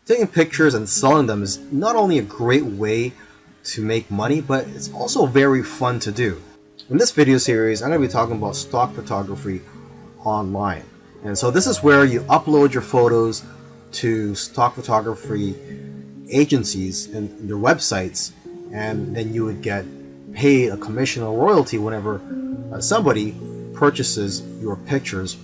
Taking pictures and selling them is not only a great way to make money, but it's also very fun to do. In this video series, I'm going to be talking about stock photography online. And so this is where you upload your photos to stock photography agencies and their websites, and then you would get paid a commission or royalty whenever somebody purchases your pictures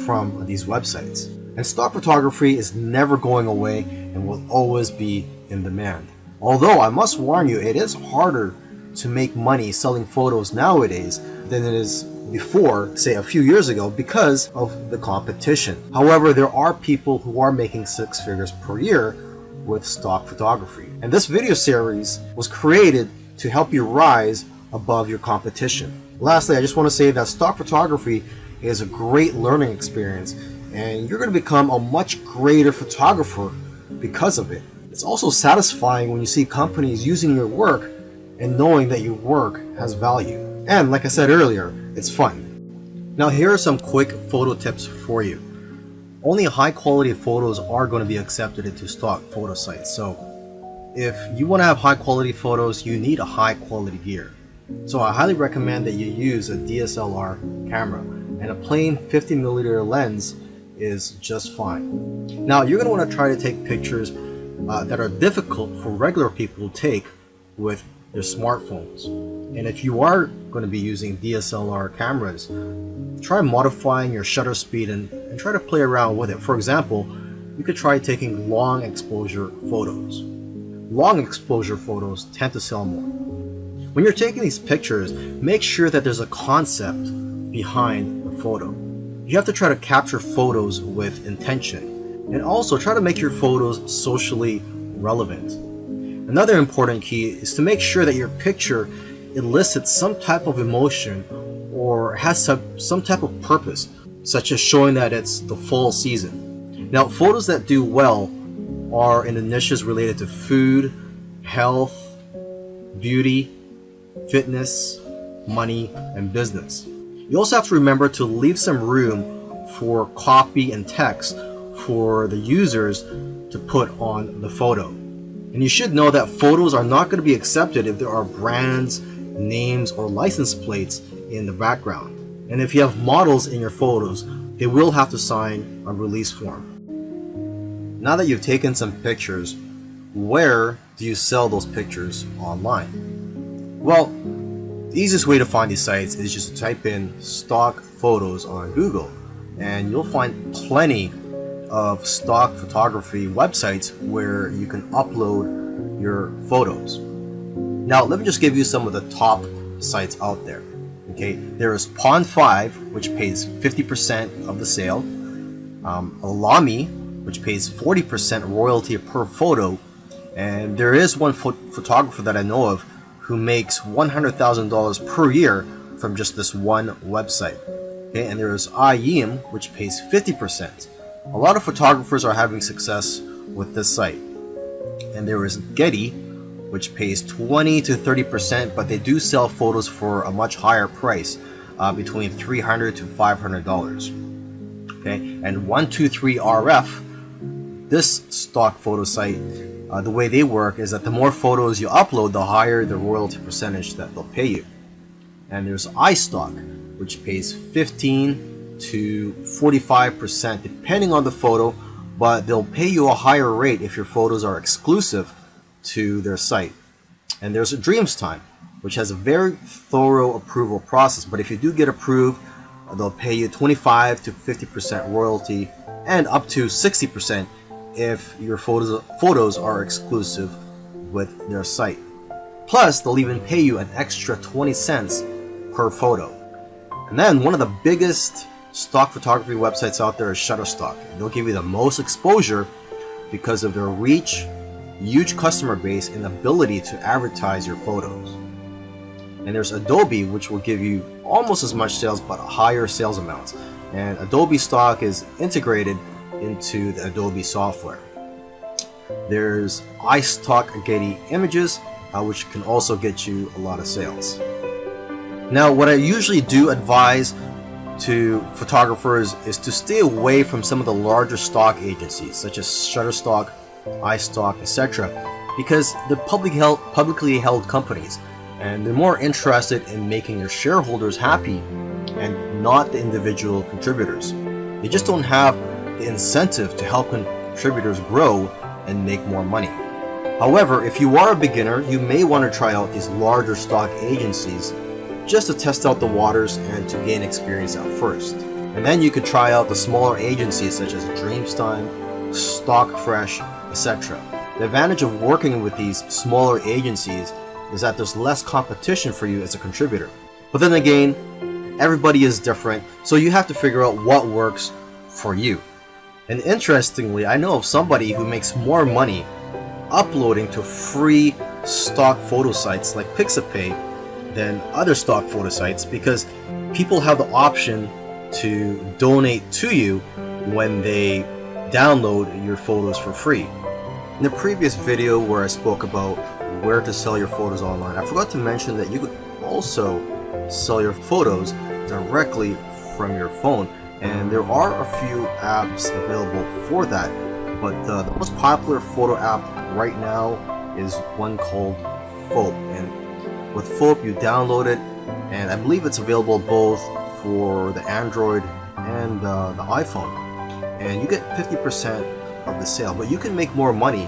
from these websites. And stock photography is never going away and will always be in demand. Although I must warn you, it is harder to make money selling photos nowadays than it is before, say a few years ago, because of the competition. However, there are people who are making six figures per year with stock photography. And this video series was created to help you rise above your competition. Lastly, I just want to say that stock photography is a great learning experience, and you're going to become a much greater photographer because of it. It's also satisfying when you see companies using your work and knowing that your work has value. And like I said earlier, it's fun. Now here are some quick photo tips for you. Only high quality photos are going to be accepted into stock photo sites. So if you want to have high quality photos, you need a high quality gear. So I highly recommend that you use a DSLR camera, and a plain 50mm lens is just fine. Now you're going to want to try to take pictures that are difficult for regular people to take with their smartphones. And if you are going to be using DSLR cameras, try modifying your shutter speed and try to play around with it. For example, you could try taking long exposure photos. Long exposure photos tend to sell more. When you're taking these pictures, make sure that there's a concept behind the photo. You have to try to capture photos with intention, and also try to make your photos socially relevant. Another important key is to make sure that your picture elicits some type of emotion or has some type of purpose, such as showing that it's the fall season. Now, photos that do well are in the niches related to food, health, beauty, fitness, money, and business. You also have to remember to leave some room for copy and text for the users to put on the photo. And you should know that photos are not going to be accepted if there are brands, names, or license plates in the background. And if you have models in your photos, they will have to sign a release form. Now that you've taken some pictures, where do you sell those pictures online? Well, the easiest way to find these sites is just to type in stock photos on Google, and you'll find plenty of stock photography websites where you can upload your photos. Now, let me just give you some of the top sites out there. Okay, there is Pond5, which pays 50% of the sale, Alami, which pays 40% royalty per photo, and there is one photographer that I know of who makes $100,000 per year from just this one website. Okay, and there is IEM, which pays 50%. A lot of photographers are having success with this site. And there is Getty, which pays 20 to 30%, but they do sell photos for a much higher price, between $300 to $500. Okay, and 123RF, this stock photo site, the way they work is that the more photos you upload, the higher the royalty percentage that they'll pay you. And there's iStock, which pays 15 to 45% depending on the photo, but they'll pay you a higher rate if your photos are exclusive to their site. And there's DreamsTime, which has a very thorough approval process, but if you do get approved, they'll pay you 25 to 50% royalty and up to 60% if your photos are exclusive with their site. Plus, they'll even pay you an extra 20 cents per photo. And then one of the biggest stock photography websites out there is Shutterstock. They'll give you the most exposure because of their reach, huge customer base, and ability to advertise your photos. And there's Adobe, which will give you almost as much sales but higher sales amounts. And Adobe stock is integrated into the Adobe software. There's iStock Getty Images, which can also get you a lot of sales. Now, what I usually do advise to photographers is to stay away from some of the larger stock agencies such as Shutterstock iStock, etc. because they're publicly held companies, and they're more interested in making their shareholders happy and not the individual contributors. They just don't have the incentive to help contributors grow and make more money. However, if you are a beginner, you may want to try out these larger stock agencies just to test out the waters and to gain experience at first. And then you could try out the smaller agencies such as Dreamstime, Stockfresh, etc. The advantage of working with these smaller agencies is that there's less competition for you as a contributor. But then again, everybody is different, so you have to figure out what works for you. And interestingly, I know of somebody who makes more money uploading to free stock photo sites like Pixabay than other stock photo sites, because people have the option to donate to you when they download your photos for free. In the previous video where I spoke about where to sell your photos online, I forgot to mention that you could also sell your photos directly from your phone, and there are a few apps available for that, but the most popular photo app right now is one called Phope. And with Phope, you download it, and I believe it's available both for the Android and the iPhone, and you get 50% of the sale. But you can make more money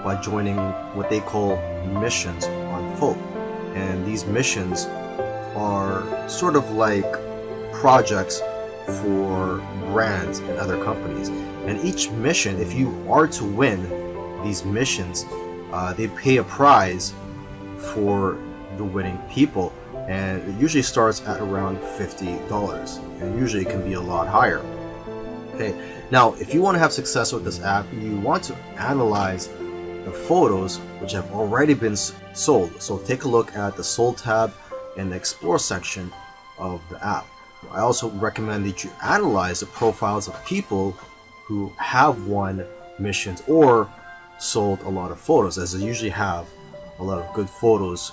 by joining what they call missions on Phope, and these missions are sort of like projects for brands and other companies. And each mission, if you are to win these missions, they pay a prize for the winning people, and it usually starts at around $50, and usually it can be a lot higher. Okay, now if you want to have success with this app, you want to analyze the photos which have already been sold. So take a look at the sold tab in the explore section of the app. I also recommend that you analyze the profiles of people who have won missions or sold a lot of photos, as they usually have a lot of good photos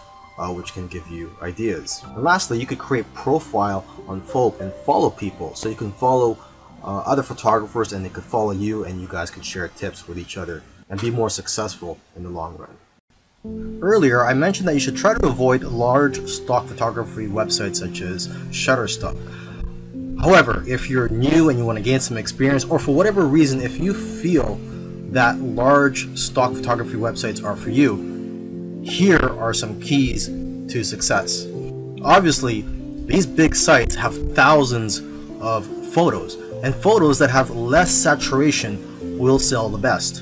which can give you ideas. And lastly, you could create a profile on Phope and follow people, so you can follow other photographers and they could follow you, and you guys can share tips with each other and be more successful in the long run. Earlier, I mentioned that you should try to avoid large stock photography websites such as Shutterstock. However, if you're new and you want to gain some experience, or for whatever reason, if you feel that large stock photography websites are for you, here are some keys to success. Obviously, these big sites have thousands of photos, and photos that have less saturation will sell the best.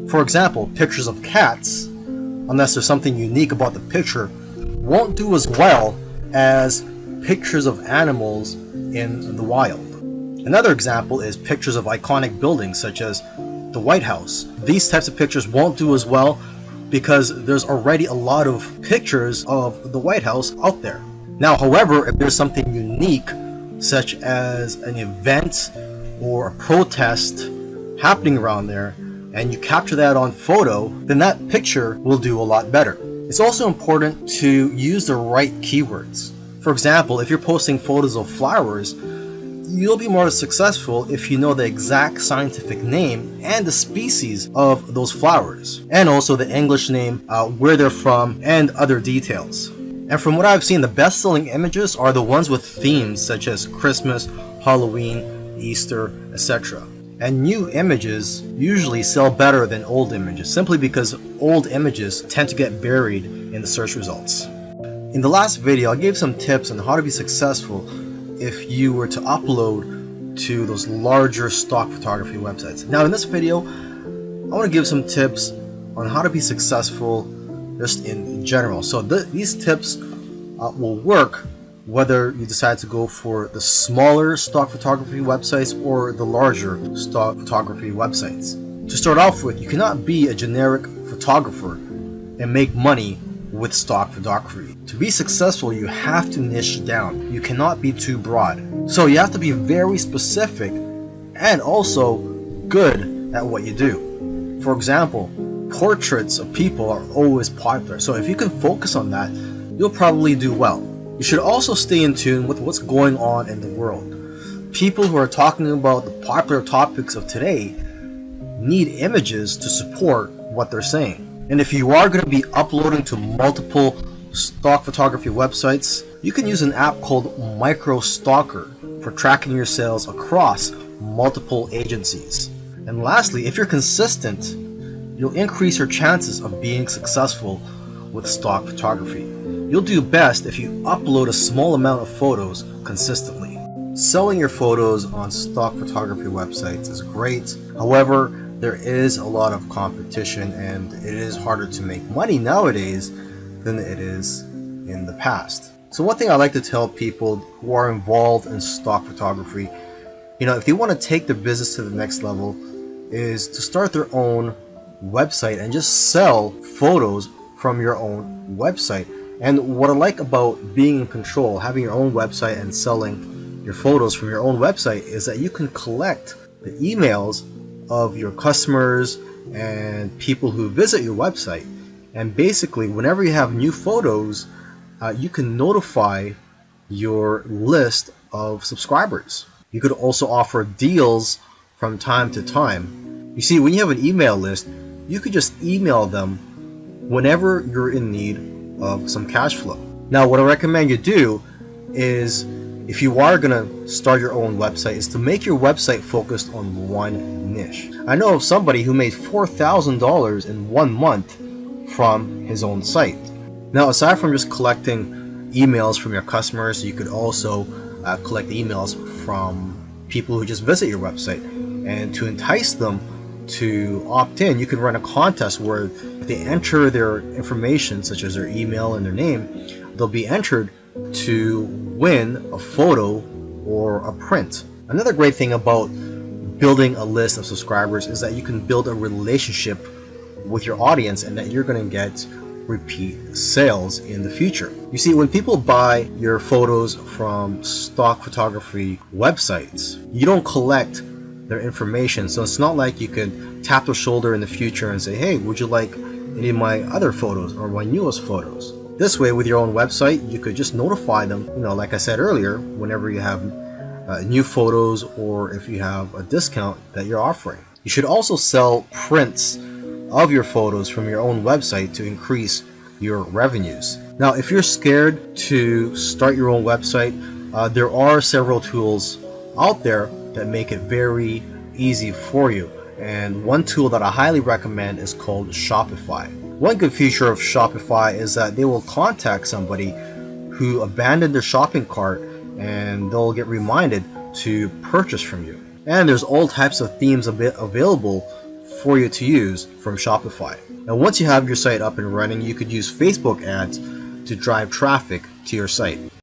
For example, pictures of cats, unless there's something unique about the picture, won't do as well as pictures of animals in the wild. Another example is pictures of iconic buildings such as the White House. These types of pictures won't do as well because there's already a lot of pictures of the White House out there. Now, however, if there's something unique such as an event or a protest happening around there, and you capture that on photo, then that picture will do a lot better. It's also important to use the right keywords. For example, if you're posting photos of flowers, you'll be more successful if you know the exact scientific name and the species of those flowers, and also the English name, where they're from, and other details. And from what I've seen, the best-selling images are the ones with themes such as Christmas, Halloween, Easter, etc. And new images usually sell better than old images, simply because old images tend to get buried in the search results. In the last video, I gave some tips on how to be successful if you were to upload to those larger stock photography websites. Now in this video, I want to give some tips on how to be successful just in general. So these tips will work whether you decide to go for the smaller stock photography websites or the larger stock photography websites. To start off with, you cannot be a generic photographer and make money with stock photography. To be successful, you have to niche down. You cannot be too broad. So you have to be very specific and also good at what you do. For example, portraits of people are always popular. So if you can focus on that, you'll probably do well. You should also stay in tune with what's going on in the world. People who are talking about the popular topics of today need images to support what they're saying. And if you are going to be uploading to multiple stock photography websites, you can use an app called Micro Stalker for tracking your sales across multiple agencies. And lastly, if you're consistent, you'll increase your chances of being successful with stock photography. You'll do best if you upload a small amount of photos consistently. Selling your photos on stock photography websites is great. However, there is a lot of competition and it is harder to make money nowadays than it is in the past. So one thing I like to tell people who are involved in stock photography, if they want to take their business to the next level, is to start their own website and just sell photos from your own website. And what I like about being in control, having your own website and selling your photos from your own website, is that you can collect the emails of your customers and people who visit your website. And basically, whenever you have new photos, you can notify your list of subscribers. You could also offer deals from time to time. You see, when you have an email list, you could just email them whenever you're in need of some cash flow. Now, what I recommend you do is, if you are going to start your own website, is to make your website focused on one niche. I know of somebody who made $4,000 in 1 month from his own site. Now, aside from just collecting emails from your customers, you could also collect emails from people who just visit your website. And to entice them to opt in, you could run a contest where if they enter their information, such as their email and their name, they'll be entered to win a photo or a print. Another great thing about building a list of subscribers is that you can build a relationship with your audience and that you're going to get repeat sales in the future. You see, when people buy your photos from stock photography websites, you don't collect their information. So it's not like you could tap their shoulder in the future and say, hey, would you like any of my other photos or my newest photos? This way, with your own website, you could just notify them, like I said earlier, whenever you have new photos or if you have a discount that you're offering. You should also sell prints of your photos from your own website to increase your revenues. Now, if you're scared to start your own website, there are several tools out there that make it very easy for you. And one tool that I highly recommend is called Shopify. One good feature of Shopify is that they will contact somebody who abandoned their shopping cart and they'll get reminded to purchase from you. And there's all types of themes available for you to use from Shopify. Now, once you have your site up and running, you could use Facebook ads to drive traffic to your site.